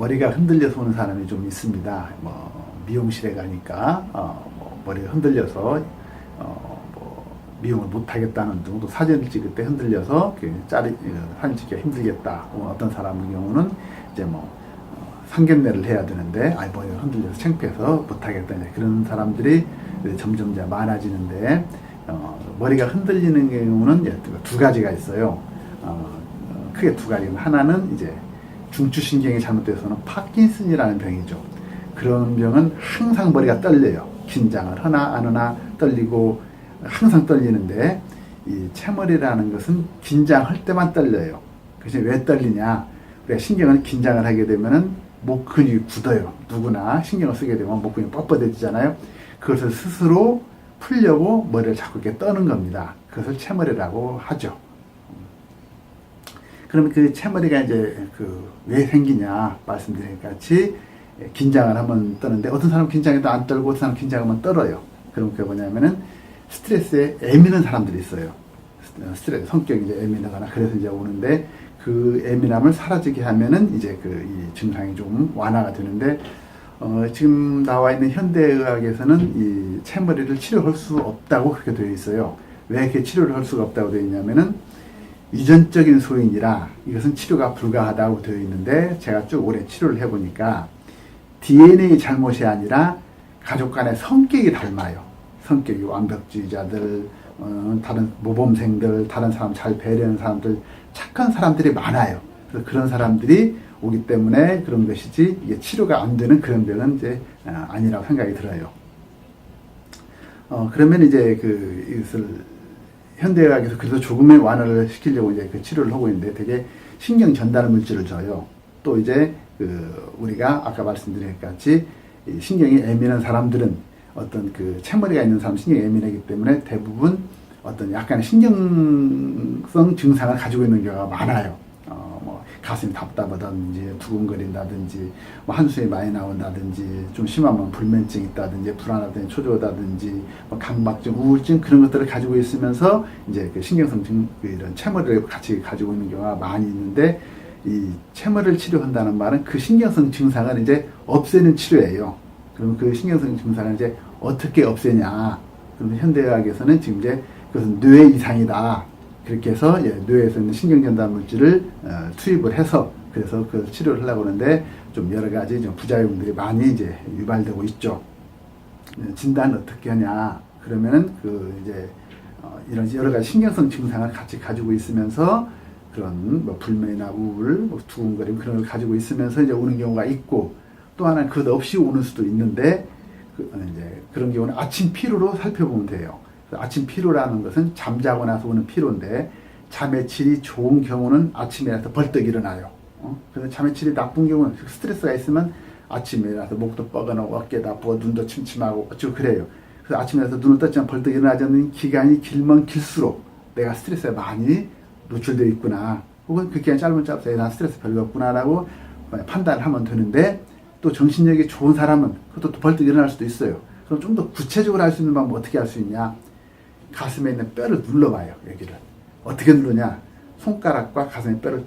머리가 흔들려서 오는 사람이 좀 있습니다. 미용실에 가니까 머리가 흔들려서 미용을 못 하겠다는 등, 또 사진을 찍을 때 흔들려서 사진 찍기가 힘들겠다. 어떤 사람의 경우는 이제 상견례를 해야 되는데 머리가 흔들려서 창피해서 못 하겠다. 그런 사람들이 점점 이제 많아지는데 머리가 흔들리는 경우는 이제 두 가지가 있어요. 크게 두 가지. 하나는 이제 중추신경이 잘못돼서는 파킨슨이라는 병이죠. 그런 병은 항상 머리가 떨려요. 긴장을 하나 안 하나 떨리고 항상 떨리는데, 이 채머리라는 것은 긴장할 때만 떨려요. 그래서 왜 떨리냐? 우리가 신경을 긴장을 하게 되면은 목 근육이 굳어요. 누구나 신경을 쓰게 되면 목 근육이 뻣뻣해지잖아요. 그것을 스스로 풀려고 머리를 자꾸 이렇게 떠는 겁니다. 그것을 채머리라고 하죠. 그러면 그 채머리가 이제 왜 생기냐 말씀드린 것 같이 긴장을 하면 떠는데, 어떤 사람은 긴장해도 안 떨고 어떤 사람은 긴장하면 떨어요. 그럼 그게 뭐냐면은 스트레스에 예민한 사람들이 있어요. 스트레스 성격이 이제 예민하거나 그래서 이제 오는데, 그 예민함을 사라지게 하면은 이제 이 증상이 좀 완화가 되는데, 지금 나와 있는 현대의학에서는 이 채머리를 치료할 수 없다고 그렇게 되어 있어요. 왜 이렇게 치료를 할 수가 없다고 되어 있냐면은 유전적인 소인이라 이것은 치료가 불가하다고 되어 있는데, 제가 쭉 오래 치료를 해보니까 DNA 잘못이 아니라 가족 간의 성격이 닮아요. 성격이 완벽주의자들, 다른 모범생들, 다른 사람 잘 배려하는 사람들, 착한 사람들이 많아요. 그래서 그런 사람들이 오기 때문에 그런 것이지, 이게 치료가 안 되는 그런 병은 이제 아니라고 생각이 들어요. 그러면 이제 이것을 현대의학에서 그래서 조금의 완화를 시키려고 이제 치료를 하고 있는데, 되게 신경 전달 물질을 줘요. 또 이제 우리가 아까 말씀드린 것 같이 신경이 예민한 사람들은, 어떤 채머리가 있는 사람 신경이 예민하기 때문에 대부분 어떤 약간의 신경성 증상을 가지고 있는 경우가 많아요. 가슴이 답답하다든지, 두근거린다든지, 한숨이 많이 나온다든지, 좀 심하면 불면증이 있다든지, 불안하다든지, 초조하다든지, 강박증, 우울증, 그런 것들을 가지고 있으면서 이제 신경성 이런 채머리를 같이 가지고 있는 경우가 많이 있는데, 이 채머리를 치료한다는 말은 그 신경성 증상을 이제 없애는 치료예요. 그럼 그 신경성 증상을 이제 어떻게 없애냐? 그럼 현대의학에서는 지금 이제 그것은 뇌 이상이다. 그렇게 해서 뇌에서 있는 신경전달 물질을 투입을 해서, 그래서 그 치료를 하려고 하는데, 좀 여러 가지 좀 부작용들이 많이 이제 유발되고 있죠. 진단은 어떻게 하냐? 그러면은 이제 이런 여러 가지 신경성 증상을 같이 가지고 있으면서, 그런 불면이나 우울, 두근거림 그런 걸 가지고 있으면서 이제 오는 경우가 있고, 또 하나는 그것 없이 오는 수도 있는데, 이제 그런 경우는 아침 피로로 살펴보면 돼요. 아침 피로라는 것은 잠자고 나서 오는 피로인데, 잠의 질이 좋은 경우는 아침에 일어나서 벌떡 일어나요. 그래서 잠의 질이 나쁜 경우는, 스트레스가 있으면 아침에 일어나서 목도 뻐근하고 어깨도 아프고 눈도 침침하고 어쩌고 그래요. 그래서 아침에 일어나서 눈을 떴지만 벌떡 일어나지 않는 기간이 길면 길수록 내가 스트레스에 많이 노출되어 있구나, 혹은 그 기간이 짧으면 짧아서 난 스트레스 별로 없구나라고 판단을 하면 되는데, 또 정신력이 좋은 사람은 그것도 또 벌떡 일어날 수도 있어요. 그럼 좀 더 구체적으로 할 수 있는 방법 어떻게 할 수 있냐? 가슴에 있는 뼈를 눌러봐요. 여기를 어떻게 누르냐? 손가락과 가슴의 뼈를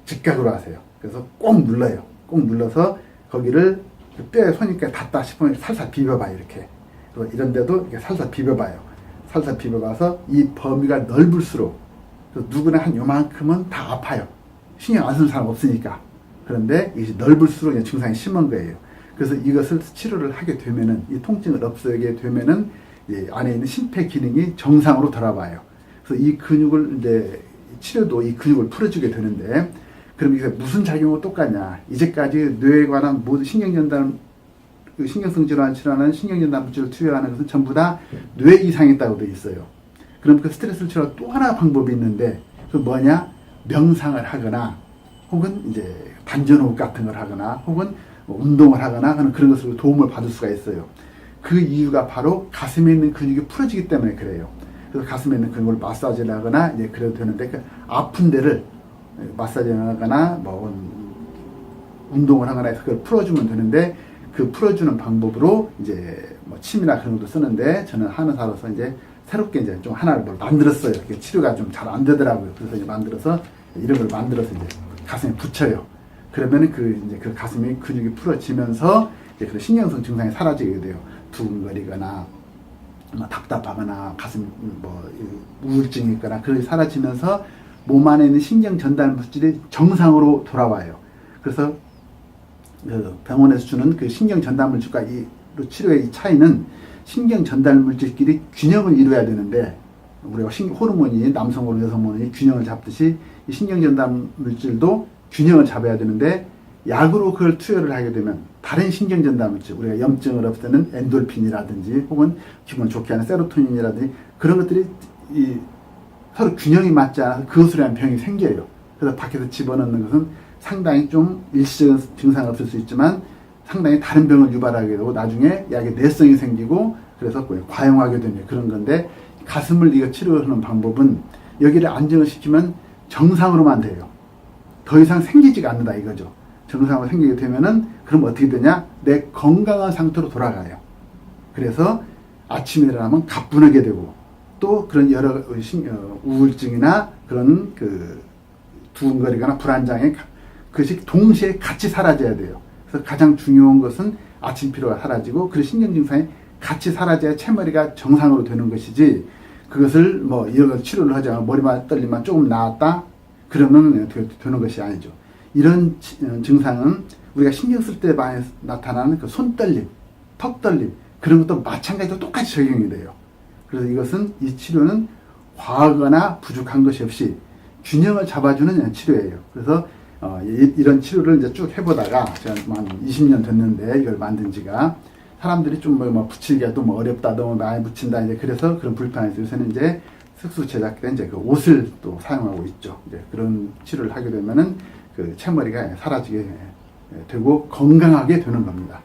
직각으로 하세요. 그래서 꼭 눌러요. 꼭 눌러서 거기를 뼈에 손이니까 닿다 싶으면 살살 비벼봐요. 이렇게. 이런 데도 이렇게 살살 비벼봐요. 살살 비벼봐서 이 범위가 넓을수록 누구나 한 요만큼은 다 아파요. 신경 안 쓰는 사람 없으니까. 그런데 이것이 넓을수록 증상이 심한 거예요. 그래서 이것을 치료를 하게 되면은, 이 통증을 없애게 되면은 안에 있는 심폐 기능이 정상으로 돌아와요. 그래서 이 근육을 이제 치료도 이 근육을 풀어주게 되는데, 그럼 이게 무슨 작용과 똑같냐? 이제까지 뇌에 관한 모든 신경전달, 신경성 질환 치료하는 신경전달 물질을 투여하는 것은 전부 다 뇌 이상이 있다고 되어 있어요. 그럼 그 스트레스를 치료할 또 하나 방법이 있는데, 그 뭐냐? 명상을 하거나, 혹은 이제 단전호흡 같은 걸 하거나, 혹은 운동을 하거나 하는 그런 것으로 도움을 받을 수가 있어요. 그 이유가 바로 가슴에 있는 근육이 풀어지기 때문에 그래요. 그래서 가슴에 있는 근육을 마사지를 하거나 이제 그래도 되는데, 그 아픈 데를 마사지를 하거나 운동을 하거나 해서 그걸 풀어주면 되는데, 그 풀어주는 방법으로 이제 침이나 그런 것도 쓰는데, 저는 한의사로서 이제 새롭게 이제 좀 하나를 만들었어요. 치료가 좀 잘 안 되더라고요. 그래서 이제 만들어서 이런 걸 만들어서 이제 가슴에 붙여요. 그러면은 이제 그 가슴이 근육이 풀어지면서 이제 그 신경성 증상이 사라지게 돼요. 두근거리거나 답답하거나 가슴 우울증이 있거나 그런 게 사라지면서 몸 안에 있는 신경 전달 물질이 정상으로 돌아와요. 그래서 그 병원에서 주는 그 신경 전달 물질과 이 치료의 이 차이는 신경 전달 물질끼리 균형을 이루어야 되는데 우리가 호르몬이 남성 호르몬, 여성 호르몬이 균형을 잡듯이 이 신경 전달 물질도 균형을 잡아야 되는데 약으로 그걸 투여를 하게 되면 다른 신경 전달 물질, 우리가 염증을 없애는 엔돌핀이라든지 혹은 기분 좋게 하는 세로토닌이라든지 그런 것들이 서로 균형이 맞지 않아서 그것으로 인한 병이 생겨요. 그래서 밖에서 집어넣는 것은 상당히 좀 일시적인 증상이 없을 수 있지만 상당히 다른 병을 유발하게 되고 나중에 약의 내성이 생기고 그래서 과용하게 되는 그런 건데 가슴을 이거 치료하는 방법은 여기를 안정을 시키면 정상으로만 돼요. 더 이상 생기지가 않는다 이거죠. 정상으로 생기게 되면은 그럼 어떻게 되냐? 내 건강한 상태로 돌아가요. 그래서 아침에 일어나면 가뿐하게 되고 또 그런 여러 우울증이나 그런 두근거리거나 불안장애 그것이 동시에 같이 사라져야 돼요. 그래서 가장 중요한 것은 아침 피로가 사라지고 그 신경 증상이 같이 사라져야 채머리가 정상으로 되는 것이지 그것을 이런 치료를 하자 머리만 떨리면 조금 나았다 그러면 되는 것이 아니죠. 이런 증상은 우리가 신경 쓸 때 많이 나타나는 그 손떨림, 턱떨림 그런 것도 마찬가지로 똑같이 적용이 돼요. 그래서 이 치료는 과하거나 부족한 것이 없이 균형을 잡아주는 치료예요. 그래서 이런 치료를 이제 쭉 해보다가 제가 한 20년 됐는데 이걸 만든 지가 사람들이 좀 붙이기가 또 어렵다, 너무 많이 붙인다 이제 그래서 그런 불편이 있어요. 요새는 이제 특수 제작된 이제 그 옷을 또 사용하고 있죠. 이제 그런 치료를 하게 되면은 그 채머리가 사라지게 되고 건강하게 되는 겁니다.